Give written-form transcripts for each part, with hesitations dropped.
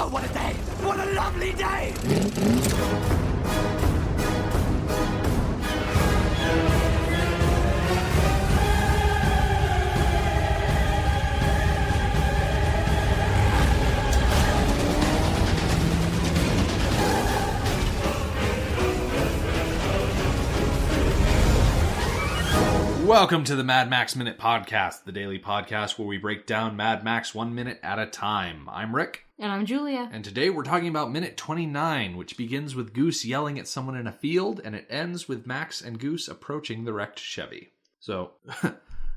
Oh, what a day! What a lovely day! Welcome to the Mad Max Minute Podcast, the daily podcast where we break down Mad Max 1 minute at a time. I'm Rick. And I'm Julia. And today we're talking about minute 29, which begins with Goose yelling at someone in a field, and it ends with Max and Goose approaching the wrecked Chevy. So,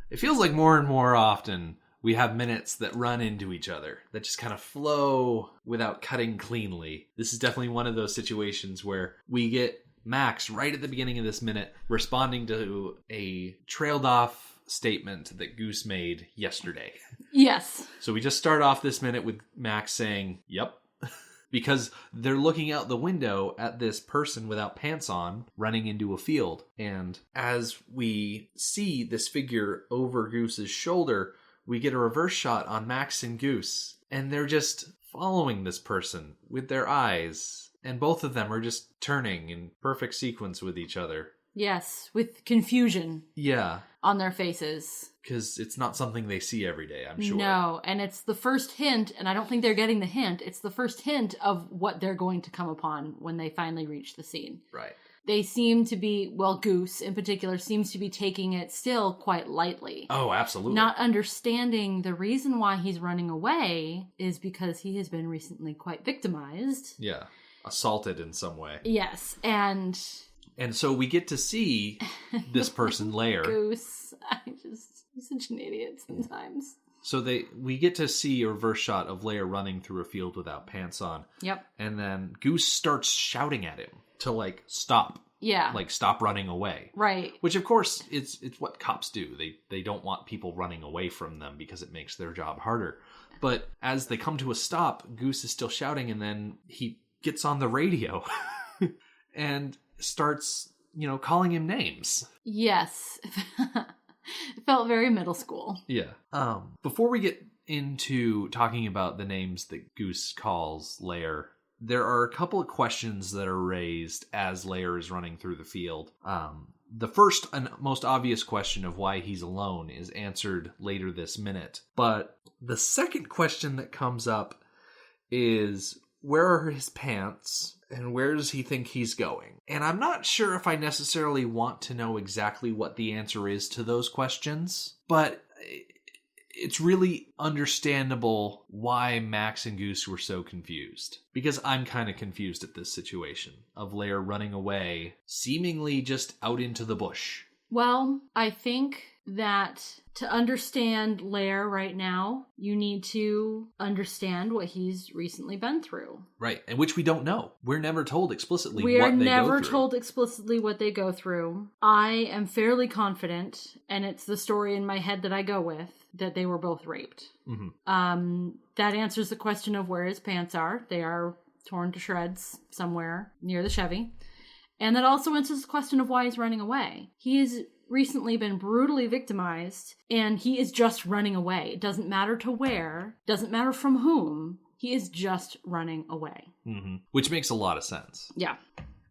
it feels like more and more often we have minutes that run into each other, that just kind of flow without cutting cleanly. This is definitely one of those situations where we get Max, right at the beginning of this minute, responding to a trailed off statement that Goose made yesterday. Yes. So we just start off this minute with Max saying, yep, because they're looking out the window at this person without pants on running into a field. And as we see this figure over Goose's shoulder, we get a reverse shot on Max and Goose. And they're just following this person with their eyes. And both of them are just turning in perfect sequence with each other. Yes, with confusion. Yeah. On their faces. Because it's not something they see every day, I'm sure. No, and it's the first hint, and I don't think they're getting the hint, it's the first hint of what they're going to come upon when they finally reach the scene. Right. They seem to be, well, Goose in particular, seems to be taking it still quite lightly. Oh, absolutely. Not understanding the reason why he's running away is because he has been recently quite victimized. Yeah. Assaulted in some way. Yes, and so we get to see this person, Lair. Goose, he's such an idiot sometimes. So we get to see a reverse shot of Lair running through a field without pants on. Yep. And then Goose starts shouting at him to, stop. Yeah. Stop running away. Right. Which, of course, it's what cops do. They don't want people running away from them because it makes their job harder. But as they come to a stop, Goose is still shouting, and then he gets on the radio and starts, calling him names. Yes. It felt very middle school. Yeah. Before we get into talking about the names that Goose calls Lair, there are a couple of questions that are raised as Lair is running through the field. The first and most obvious question of why he's alone is answered later this minute. But the second question that comes up is, where are his pants and where does he think he's going? And I'm not sure if I necessarily want to know exactly what the answer is to those questions, but it's really understandable why Max and Goose were so confused. Because I'm kind of confused at this situation of Lair running away, seemingly just out into the bush. Well, I think that to understand Lair right now, you need to understand what he's recently been through. Right, and which we don't know. We're never told explicitly what they go through. We are never told explicitly what they go through. I am fairly confident, and it's the story in my head that I go with, that they were both raped. Mm-hmm. That answers the question of where his pants are. They are torn to shreds somewhere near the Chevy. And that also answers the question of why he's running away. He has recently been brutally victimized, and he is just running away. It doesn't matter to where, doesn't matter from whom, he is just running away. Mm-hmm. Which makes a lot of sense. Yeah.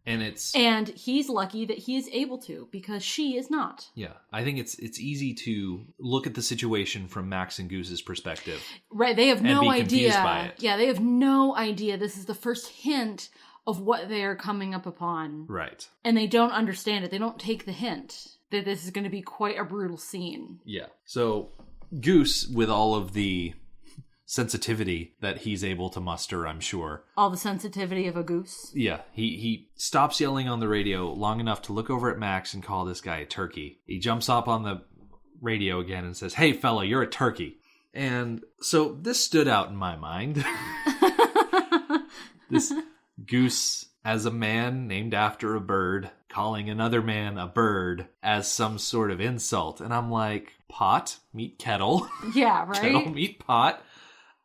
And he's lucky that he is able to, because she is not. Yeah, I think it's easy to look at the situation from Max and Goose's perspective. Right, they have no idea. By it. Yeah, they have no idea. This is the first hint of what they are coming up upon. Right. And they don't understand it. They don't take the hint that this is going to be quite a brutal scene. Yeah. So Goose, with all of the sensitivity that he's able to muster, I'm sure. All the sensitivity of a goose? Yeah. He stops yelling on the radio long enough to look over at Max and call this guy a turkey. He jumps up on the radio again and says, "Hey, fella, you're a turkey." And so this stood out in my mind. This Goose, as a man named after a bird, calling another man a bird as some sort of insult. And I'm like, pot, meet kettle. Yeah, right? Kettle, meet pot.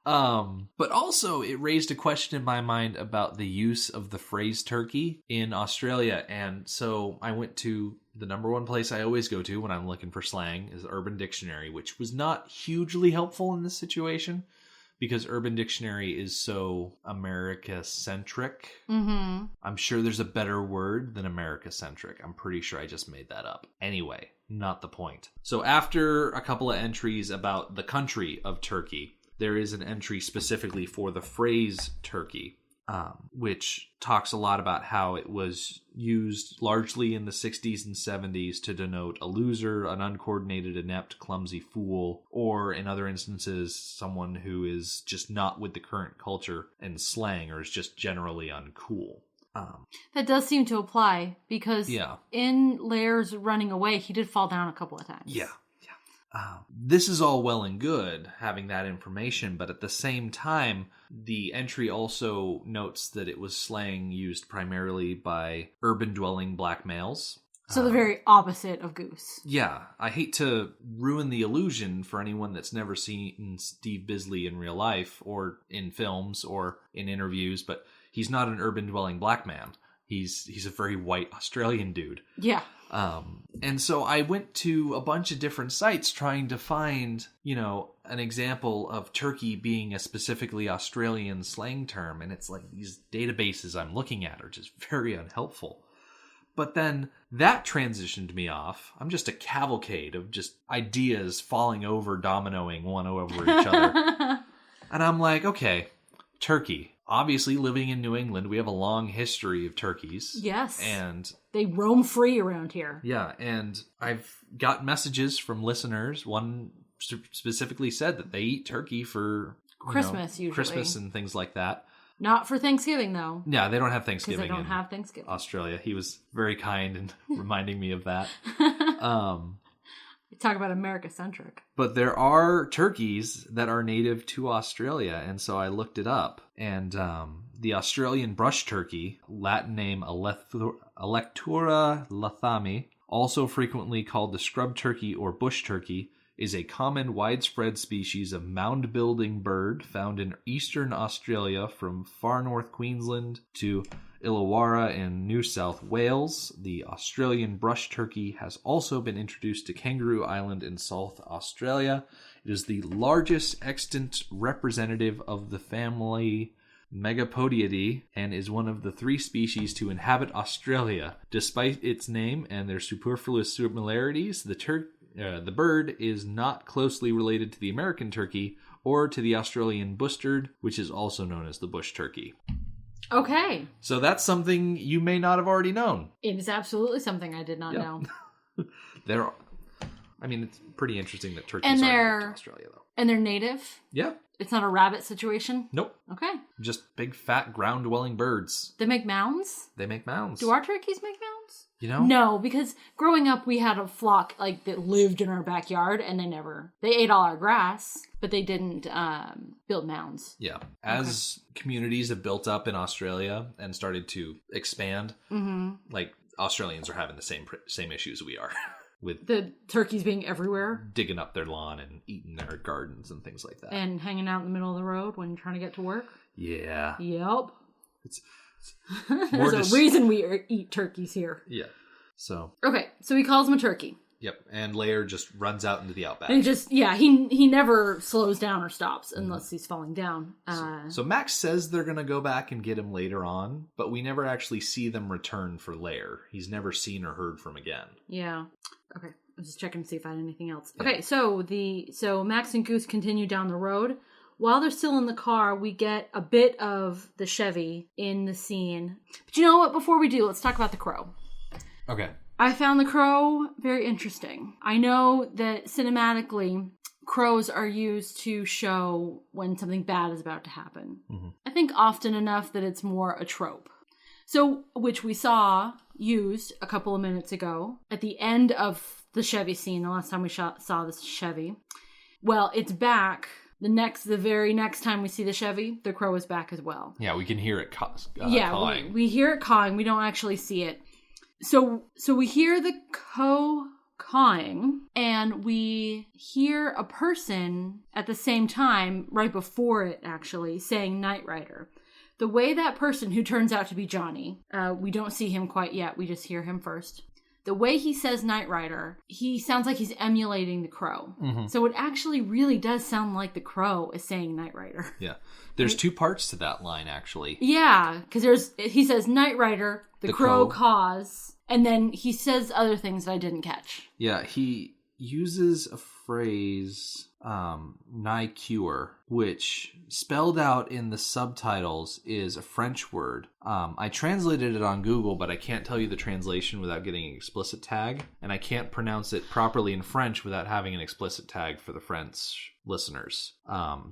But also it raised a question in my mind about the use of the phrase turkey in Australia. And so I went to the number one place I always go to when I'm looking for slang is Urban Dictionary, which was not hugely helpful in this situation because Urban Dictionary is so America-centric. Mm-hmm. I'm sure there's a better word than America-centric. I'm pretty sure I just made that up. Anyway, not the point. So after a couple of entries about the country of Turkey, there is an entry specifically for the phrase Turkey, which talks a lot about how it was used largely in the 60s and 70s to denote a loser, an uncoordinated, inept, clumsy fool, or in other instances, someone who is just not with the current culture and slang or is just generally uncool. That does seem to apply because in Lair's running away, he did fall down a couple of times. Yeah. This is all well and good, having that information, but at the same time, the entry also notes that it was slang used primarily by urban-dwelling black males. So the very opposite of Goose. Yeah, I hate to ruin the illusion for anyone that's never seen Steve Bisley in real life, or in films, or in interviews, but he's not an urban-dwelling black man. He's a very white Australian dude. Yeah. And so I went to a bunch of different sites trying to find, an example of Turkey being a specifically Australian slang term. And it's like these databases I'm looking at are just very unhelpful. But then that transitioned me off. I'm just a cavalcade of just ideas falling over, dominoing one over each other. And I'm like, okay, Turkey. Obviously, living in New England, we have a long history of turkeys. Yes. And they roam free around here. Yeah, and I've got messages from listeners. One specifically said that they eat turkey for Christmas, usually. Christmas and things like that. Not for Thanksgiving, though. Yeah, they don't have Thanksgiving. Because they don't have Thanksgiving. Australia. He was very kind and reminding me of that. Talk about America-centric. But there are turkeys that are native to Australia, and so I looked it up. And the Australian brush turkey, Latin name Electura lathami, also frequently called the scrub turkey or bush turkey, is a common widespread species of mound-building bird found in eastern Australia from far north Queensland to Illawarra in New South Wales. The Australian brush turkey has also been introduced to Kangaroo Island in South Australia. It is the largest extant representative of the family Megapodiidae and is one of the 3 species to inhabit Australia. Despite its name and their superfluous similarities, the bird is not closely related to the American turkey or to the Australian bustard, which is also known as the bush turkey. Okay. So that's something you may not have already known. It is absolutely something I did not know. It's pretty interesting that turkeys are native to Australia, though. And they're native? Yeah. It's not a rabbit situation? Nope. Okay. Just big, fat, ground-dwelling birds. They make mounds? They make mounds. Do our turkeys make mounds? No, because growing up we had a flock that lived in our backyard and they ate all our grass, but they didn't build mounds. Yeah. As communities have built up in Australia and started to expand, Australians are having the same issues we are. With the turkeys being everywhere. Digging up their lawn and eating their gardens and things like that. And hanging out in the middle of the road when you're trying to get to work. Yeah. Yep. It's There's a reason we eat turkeys here. Yeah. So. Okay, so he calls him a turkey. Yep, and Lair just runs out into the outback. And he never slows down or stops unless he's falling down. So Max says they're going to go back and get him later on, but we never actually see them return for Lair. He's never seen or heard from again. Yeah. Okay, I'm just checking to see if I had anything else. Okay, so Max and Goose continue down the road. While they're still in the car, we get a bit of the Chevy in the scene. But you know what? Before we do, let's talk about the crow. Okay. I found the crow very interesting. I know that cinematically, crows are used to show when something bad is about to happen. Mm-hmm. I think often enough that it's more a trope. So, which we saw used a couple of minutes ago at the end of the Chevy scene, the last time we saw this Chevy. Well, it's back. The very next time we see the Chevy, the crow is back as well. Yeah, we can hear it cawing. We hear it cawing. We don't actually see it. So we hear the cawing, and we hear a person at the same time, right before it actually, saying Night Rider. The way that person, who turns out to be Johnny, we don't see him quite yet, we just hear him first. the way he says Knight Rider, he sounds like he's emulating the Crow. So it actually really does sound like the Crow is saying Knight Rider. Yeah. There's two parts to that line, actually. Yeah, because he says Knight Rider, the Crow cause, and then he says other things that I didn't catch. Yeah, he uses a phrase, Toecutter, which spelled out in the subtitles is a French word. I translated it on Google, but I can't tell you the translation without getting an explicit tag, and I can't pronounce it properly in French without having an explicit tag for the French listeners,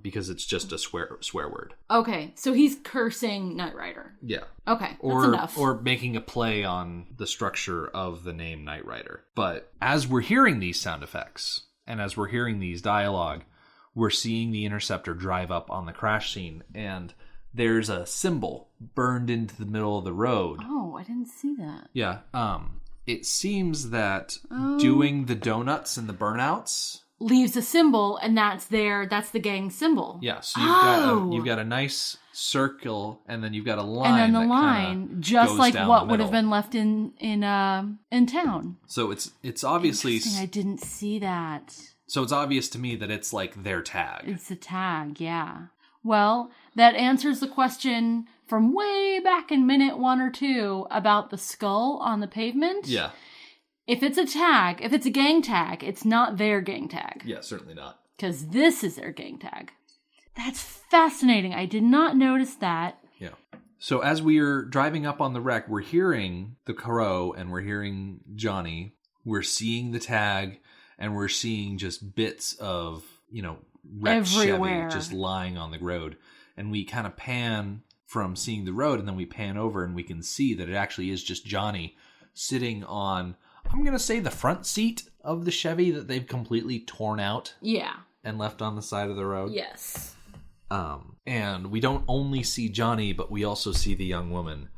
because it's just a swear word. Okay, so he's cursing Knight Rider. Yeah. Okay, that's enough. Or making a play on the structure of the name Knight Rider. But as we're hearing these sound effects, and as we're hearing these dialogue, we're seeing the Interceptor drive up on the crash scene, and there's a symbol burned into the middle of the road. Oh, I didn't see that. Yeah. It seems that doing the donuts and the burnouts leaves a symbol, and that's the gang symbol. Yeah, so you've got a nice circle, and then you've got a line, and then the line, just like what would have been left in town. So it's obviously I didn't see that. So it's obvious to me that it's like their tag. It's a tag, yeah. Well, that answers the question from way back in minute 1 or 2 about the skull on the pavement. Yeah. If it's a tag, if it's a gang tag, it's not their gang tag. Yeah, certainly not. Because this is their gang tag. That's fascinating. I did not notice that. Yeah. So as we are driving up on the wreck, we're hearing the Crow and we're hearing Johnny. We're seeing the tag and we're seeing just bits of, wrecked everywhere. Chevy just lying on the road. And we kind of pan from seeing the road and then we pan over and we can see that it actually is just Johnny sitting on, I'm going to say, the front seat of the Chevy that they've completely torn out. Yeah. And left on the side of the road. Yes. And we don't only see Johnny, but we also see the young woman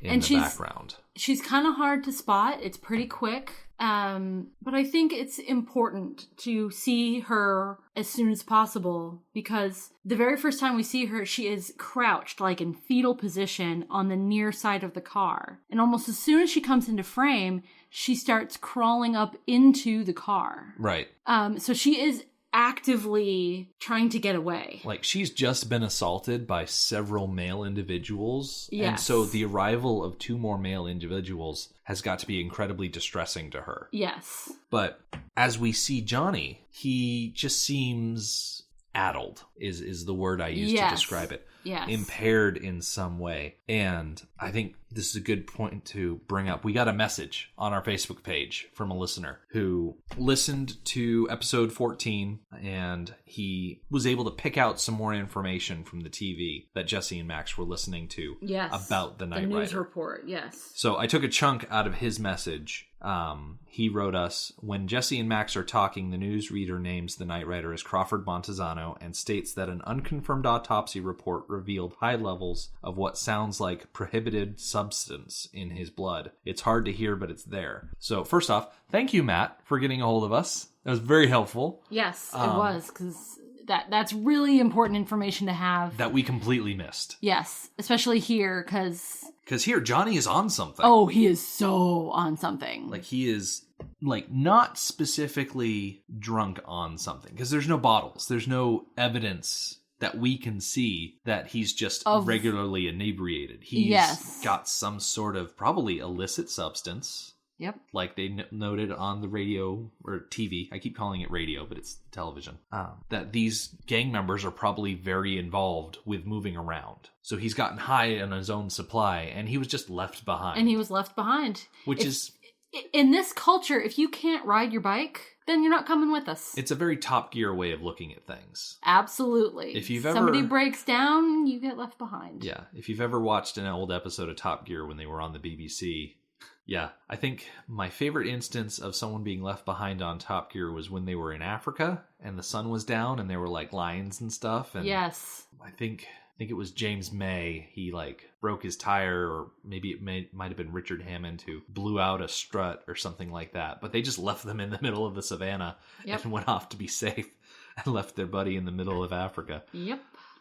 in the background. She's kind of hard to spot. It's pretty quick. But I think it's important to see her as soon as possible because the very first time we see her, she is crouched, like in fetal position on the near side of the car. And almost as soon as she comes into frame, she starts crawling up into the car. Right. So she is actively trying to get away. Like, she's just been assaulted by several male individuals. Yes. And so the arrival of 2 more male individuals has got to be incredibly distressing to her. Yes. But as we see Johnny, he just seems addled, is the word I use to describe it. Yes. Impaired in some way. And I think this is a good point to bring up. We got a message on our Facebook page from a listener who listened to episode 14 and he was able to pick out some more information from the TV that Jesse and Max were listening to about the Knight Rider. The news report, yes. So I took a chunk out of his message. He wrote us, when Jesse and Max are talking, the newsreader names the Knight Rider as Crawford Montezano and states that an unconfirmed autopsy report revealed high levels of what sounds like prohibited substance in his blood. It's hard to hear, but it's there. So first off, thank you, Matt, for getting a hold of us. That was very helpful. Yes, it was, because that's really important information to have. That we completely missed. Yes, especially here, because here, Johnny is on something. Oh, he is so on something. Like, he is, not specifically drunk on something. Because there's no bottles. There's no evidence that we can see that he's just regularly inebriated. He's got some sort of probably illicit substance. Yep. Like they noted on the radio or TV. I keep calling it radio, but it's television. That these gang members are probably very involved with moving around. So he's gotten high on his own supply and he was just left behind. Which is... In this culture, if you can't ride your bike, then you're not coming with us. It's a very Top Gear way of looking at things. Absolutely. If you've somebody breaks down, you get left behind. Yeah. If you've ever watched an old episode of Top Gear when they were on the BBC, yeah, I think my favorite instance of someone being left behind on Top Gear was when they were in Africa and the sun was down and there were like lions and stuff. And yes. I think it was James May. He broke his tire, or maybe it might have been Richard Hammond who blew out a strut or something like that. But they just left them in the middle of the savannah and went off to be safe and left their buddy in the middle of Africa. Yep.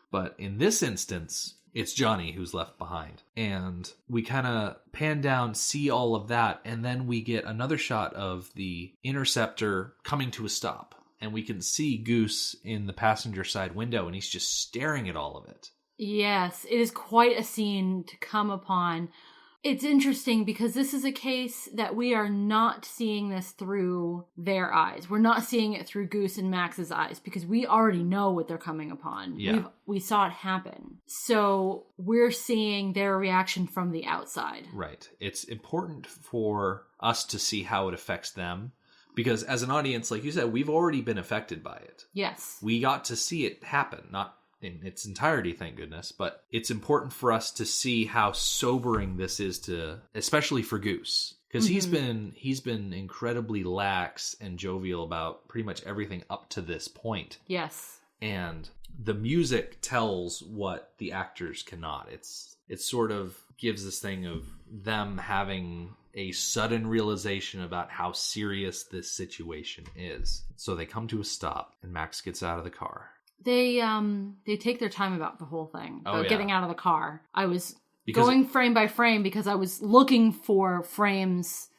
But in this instance, It's Johnny who's left behind. And we kind of pan down, see all of that, and then we get another shot of the interceptor coming to a stop. And we can see Goose in the passenger side window, and he's just staring at all of it. Yes, it is quite a scene to come upon. It's interesting because this is a case that we are not seeing this through their eyes. We're not seeing it through Goose and Max's eyes because we already know what they're coming upon. Yeah. We saw it happen. So we're seeing their reaction from the outside. Right. It's important for us to see how it affects them because as an audience, like you said, we've already been affected by it. Yes. We got to see it happen, not in its entirety, thank goodness, but it's important for us to see how sobering this is to, especially for Goose, because he's been incredibly lax and jovial about pretty much everything up to this point. Yes. And the music tells what the actors cannot. It sort of gives this thing of them having a sudden realization about how serious this situation is. So they come to a stop and Max gets out of the car. They take their time about the whole thing, about getting out of the car. I was going frame by frame because I was looking for frames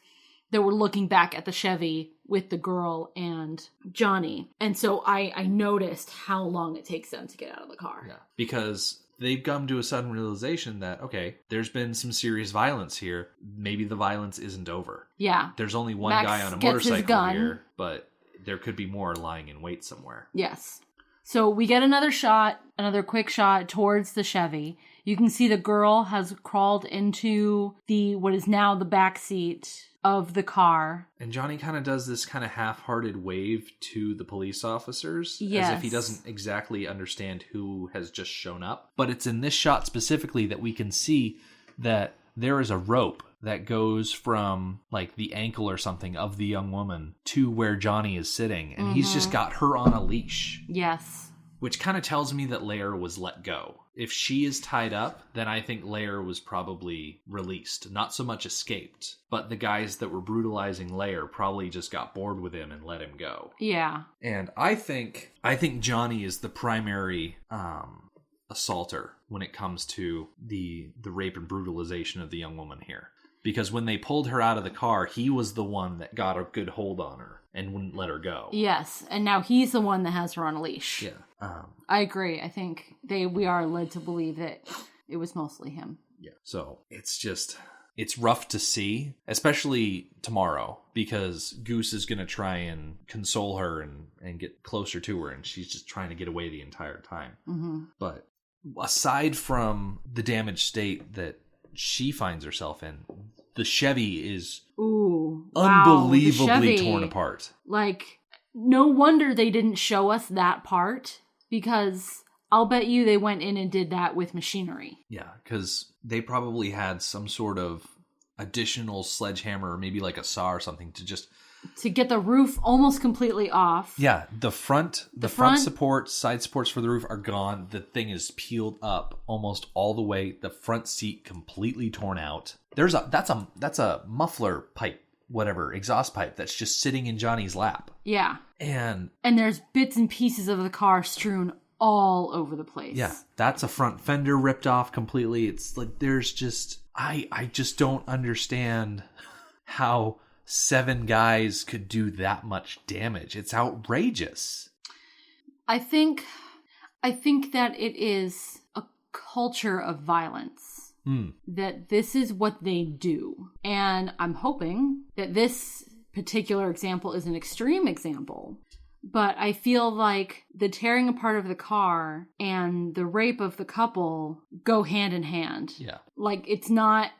that were looking back at the Chevy with the girl and Johnny. And so I noticed how long it takes them to get out of the car. Yeah, because they've come to a sudden realization that, okay, there's been some serious violence here. Maybe the violence isn't over. Yeah. There's only one Max guy on a gets his motorcycle gun. here, but there could be more lying in wait somewhere. Yes. So we get another quick shot towards the Chevy. You can see the girl has crawled into what is now the back seat of the car. And Johnny kind of does this kind of half-hearted wave to the police officers. Yes. As if he doesn't exactly understand who has just shown up. But it's in this shot specifically that we can see that there is a rope that goes from like the ankle or something of the young woman to where Johnny is sitting. And he's just got her on a leash. Yes. Which kind of tells me that Lair was let go. If she is tied up, then I think Lair was probably released. Not so much escaped. But the guys that were brutalizing Lair probably just got bored with him and let him go. Yeah. And I think Johnny is the primary assaulter when it comes to the rape and brutalization of the young woman here. Because when they pulled her out of the car, he was the one that got a good hold on her and wouldn't let her go. Yes, and now he's the one that has her on a leash. Yeah. I agree. I think we are led to believe that it was mostly him. Yeah. So it's rough to see, especially tomorrow, because Goose is going to try and console her and get closer to her, and she's just trying to get away the entire time. Mm-hmm. But aside from the damaged state that she finds herself in, the Chevy is unbelievably torn apart. Like, no wonder they didn't show us that part, because I'll bet you they went in and did that with machinery. Yeah, because they probably had some sort of additional sledgehammer or maybe like a saw or something to get the roof almost completely off. Yeah, the front supports, side supports for the roof are gone. The thing is peeled up almost all the way. The front seat completely torn out. That's a muffler pipe, whatever, exhaust pipe that's just sitting in Johnny's lap. Yeah. And there's bits and pieces of the car strewn all over the place. Yeah, that's a front fender ripped off completely. It's like there's just I just don't understand how 7 guys could do that much damage. It's outrageous. I think that it is a culture of violence. That this is what they do. And I'm hoping that this particular example is an extreme example. But I feel like the tearing apart of the car and the rape of the couple go hand in hand. Yeah. Like it's not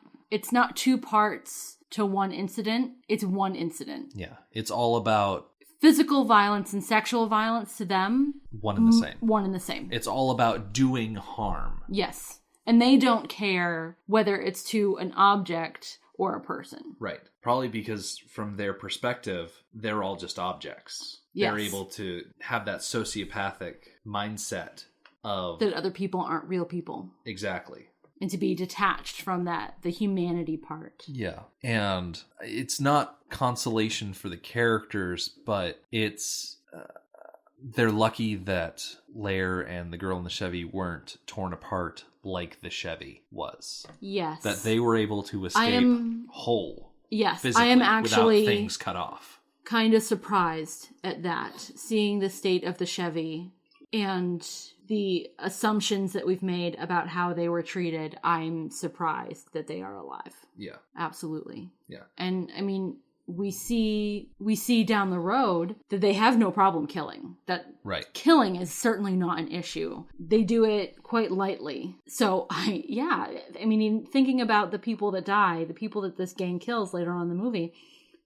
2 parts to one incident. It's one incident. Yeah. It's all about physical violence and sexual violence to them. One and the same. One and the same. It's all about doing harm. Yes. And they don't care whether it's to an object or a person. Right. Probably because from their perspective, they're all just objects. Yes. They're able to have that sociopathic mindset of that other people aren't real people. Exactly. And to be detached from the humanity part. Yeah. And it's not consolation for the characters, but it's they're lucky that Lair and the girl in the Chevy weren't torn apart like the Chevy was. Yes. That they were able to escape whole. Yes, physically, I am actually without things cut off. Kind of surprised at that, seeing the state of the Chevy and the assumptions that we've made about how they were treated. I'm surprised that they are alive. Yeah. Absolutely. Yeah. And I mean, we see down the road that they have no problem killing. That killing is certainly not an issue. They do it quite lightly. So I mean, thinking about the people that die, the people that this gang kills later on in the movie,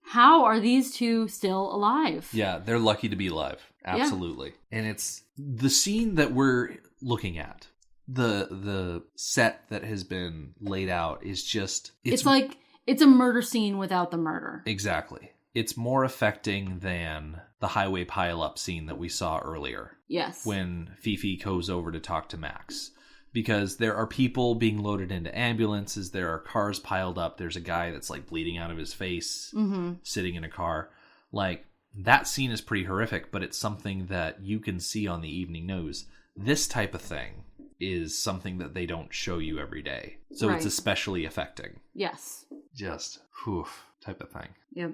how are these two still alive? Yeah, they're lucky to be alive. Absolutely. Yeah. And it's the scene that we're looking at. The set that has been laid out is just... It's like... It's a murder scene without the murder. Exactly. It's more affecting than the highway pileup scene that we saw earlier. Yes. When Fifi goes over to talk to Max. Because there are people being loaded into ambulances. There are cars piled up. There's a guy that's like bleeding out of his face, sitting in a car. Like, that scene is pretty horrific, but it's something that you can see on the evening news. This type of thing is something that they don't show you every day. So it's especially affecting. Yes. Just, type of thing. Yep.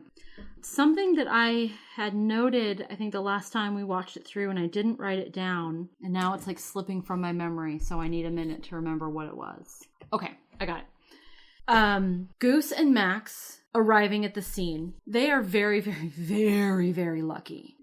Something that I had noted, I think the last time we watched it through, and I didn't write it down, and now it's like slipping from my memory, so I need a minute to remember what it was. Okay, I got it. Goose and Max arriving at the scene, they are very, very, very, very lucky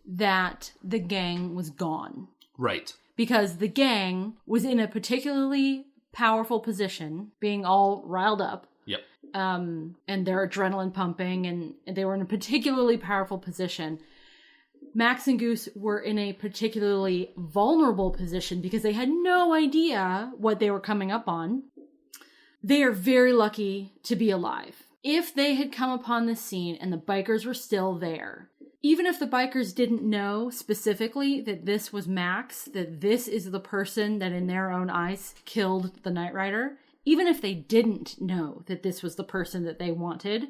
that the gang was gone. Right. Because the gang was in a particularly powerful position, being all riled up. Yep. And their adrenaline pumping, and they were in a particularly powerful position. Max and Goose were in a particularly vulnerable position because they had no idea what they were coming up on. They are very lucky to be alive. If they had come upon this scene and the bikers were still there, even if the bikers didn't know specifically that this was Max, that this is the person that in their own eyes killed the Knight Rider, even if they didn't know that this was the person that they wanted,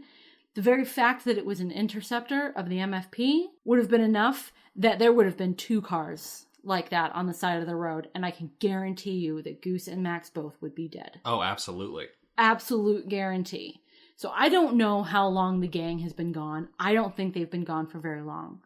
the very fact that it was an interceptor of the MFP would have been enough that there would have been two cars like that on the side of the road, and I can guarantee you that Goose and Max both would be dead. Oh, absolutely. Absolute guarantee. So I don't know how long the gang has been gone. I don't think they've been gone for very long.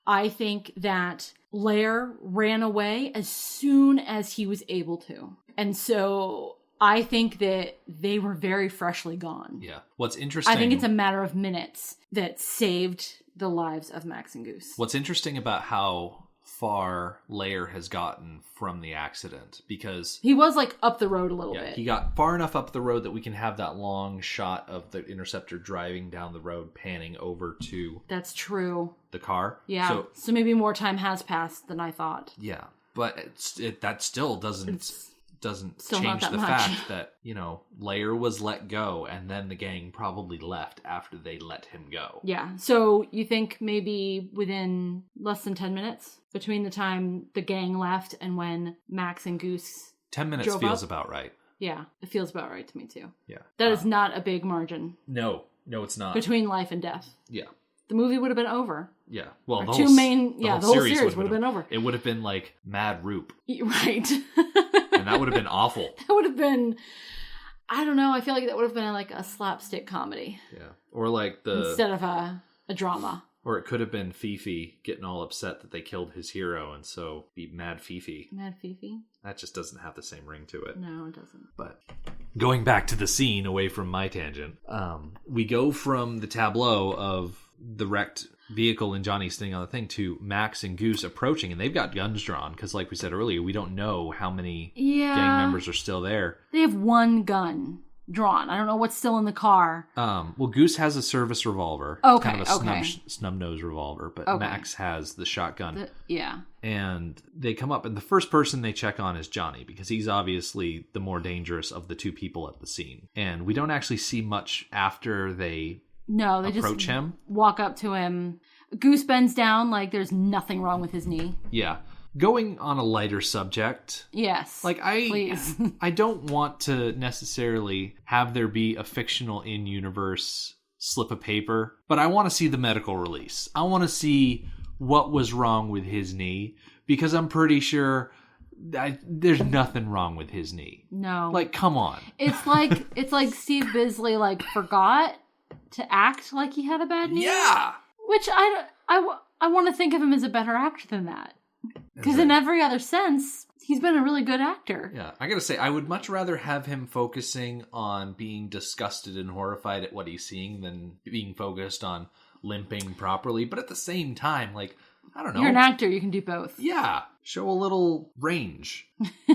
I think that Lair ran away as soon as he was able to. And so I think that they were very freshly gone. Yeah. What's interesting... I think it's a matter of minutes that saved the lives of Max and Goose. What's interesting about how far Lair has gotten from the accident, because... He was like up the road a little bit. He got far enough up the road that we can have that long shot of the interceptor driving down the road, panning over to... That's true. The car. Yeah. So maybe more time has passed than I thought. Yeah. But that still doesn't still change the fact that, Lair was let go and then the gang probably left after they let him go. Yeah. So you think maybe within less than 10 minutes between the time the gang left and when Max and Goose 10 minutes feels about right. Yeah. It feels about right to me too. Yeah. That is not a big margin. No, it's not. Between life and death. Yeah. The movie would have been over. Yeah. Well, the whole series would have been over. It would have been like Mad Roop. Right. And that would have been awful. That would have been, I don't know, I feel like that would have been like a slapstick comedy. Yeah. Or like instead of a drama. Or it could have been Fifi getting all upset that they killed his hero, and so be Mad Fifi. Mad Fifi? That just doesn't have the same ring to it. No, it doesn't. But going back to the scene, away from my tangent, we go from the tableau of the wrecked vehicle and Johnny sitting on the thing to Max and Goose approaching, and they've got guns drawn because, like we said earlier, we don't know how many gang members are still there. They have one gun drawn. I don't know what's still in the car. Well, Goose has a service revolver. Okay, kind of a snub-nose revolver, but Max has the shotgun. And they come up, and the first person they check on is Johnny, because he's obviously the more dangerous of the two people at the scene. And we don't actually see much after they approach just him. Walk up to him. Goose bends down like there's nothing wrong with his knee. Yeah. Going on a lighter subject. Yes. Please. I don't want to necessarily have there be a fictional in-universe slip of paper, but I want to see the medical release. I want to see what was wrong with his knee, because I'm pretty sure there's nothing wrong with his knee. No. Like, come on. It's like Steve Bisley forgot to act like he had a bad knee. Yeah. Which I want to think of him as a better actor than that. Because in every other sense, he's been a really good actor. Yeah, I gotta say, I would much rather have him focusing on being disgusted and horrified at what he's seeing than being focused on limping properly. But at the same time, I don't know. You're an actor, you can do both. Yeah, show a little range,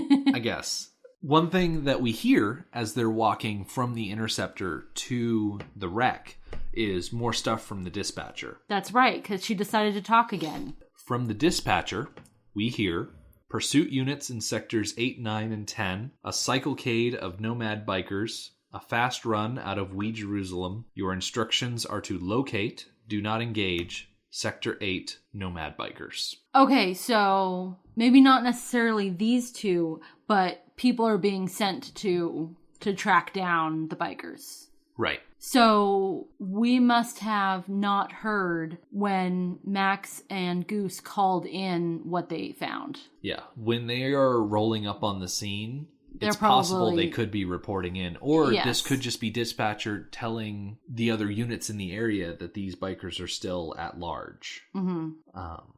I guess. One thing that we hear as they're walking from the Interceptor to the wreck is more stuff from the dispatcher. That's right, because she decided to talk again. From the dispatcher, we hear pursuit units in sectors 8, 9, and 10, a cyclecade of nomad bikers, a fast run out of Wee Jerusalem. Your instructions are to locate, do not engage, Sector 8 nomad bikers. Okay, so maybe not necessarily these two, but people are being sent to track down the bikers. Right. So we must have not heard when Max and Goose called in what they found. Yeah. When they are rolling up on the scene, They're it's possible probably- they could be reporting in. Or Yes. this could just be dispatcher telling the other units in the area that these bikers are still at large. Mm-hmm.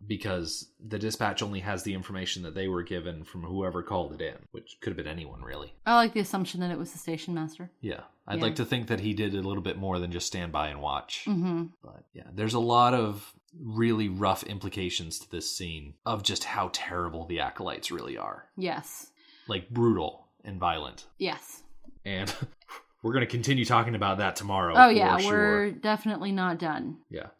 Because the dispatch only has the information that they were given from whoever called it in, which could have been anyone, really. I like the assumption that it was the station master. Yeah. I'd Yeah. like to think that he did a little bit more than just stand by and watch. Mm-hmm. But yeah, there's a lot of really rough implications to this scene of just how terrible the acolytes really are. Yes. Brutal and violent. Yes. And we're going to continue talking about that tomorrow. Oh, yeah. for sure. We're definitely not done. Yeah.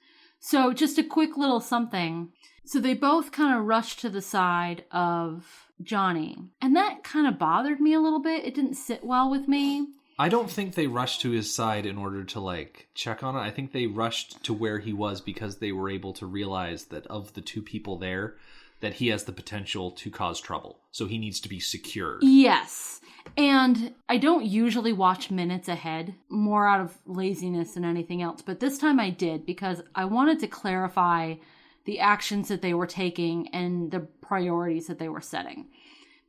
So just a quick little something. So they both kind of rushed to the side of Johnny. And that kind of bothered me a little bit. It didn't sit well with me. I don't think they rushed to his side in order to check on it. I think they rushed to where he was because they were able to realize that of the two people there, that he has the potential to cause trouble. So he needs to be secured. Yes. And I don't usually watch minutes ahead, more out of laziness than anything else. But this time I did because I wanted to clarify the actions that they were taking and the priorities that they were setting.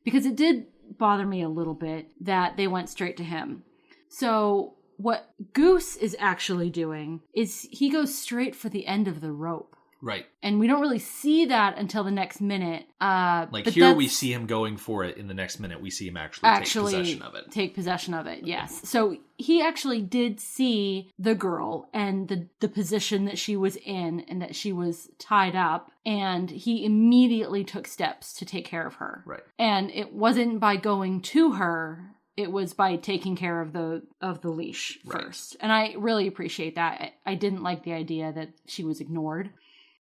Because it did bother me a little bit that they went straight to him. So what Goose is actually doing is he goes straight for the end of the rope. Right. And we don't really see that until the next minute. But here we see him going for it. In the next minute, we see him actually take possession of it. Take possession of it, yes. So he actually did see the girl and the position that she was in and that she was tied up. And he immediately took steps to take care of her. Right. And it wasn't by going to her. It was by taking care of the leash first. Right. And I really appreciate that. I didn't like the idea that she was ignored.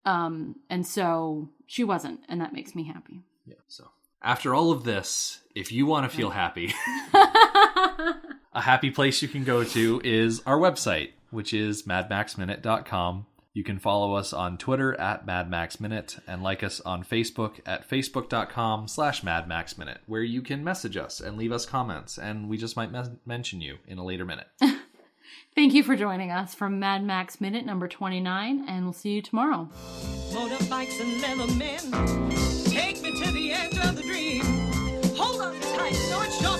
And so she wasn't, and that makes me happy. Yeah. So after all of this, if you want to feel happy, a happy place you can go to is our website, which is madmaxminute.com. You can follow us on Twitter at madmaxminute and like us on Facebook at facebook.com/madmaxminute, where you can message us and leave us comments, and we just might mention you in a later minute. Thank you for joining us from Mad Max Minute number 29, and we'll see you tomorrow. Motorbikes and leather men, take me to the end of the dream. Hold on tight, so it's short.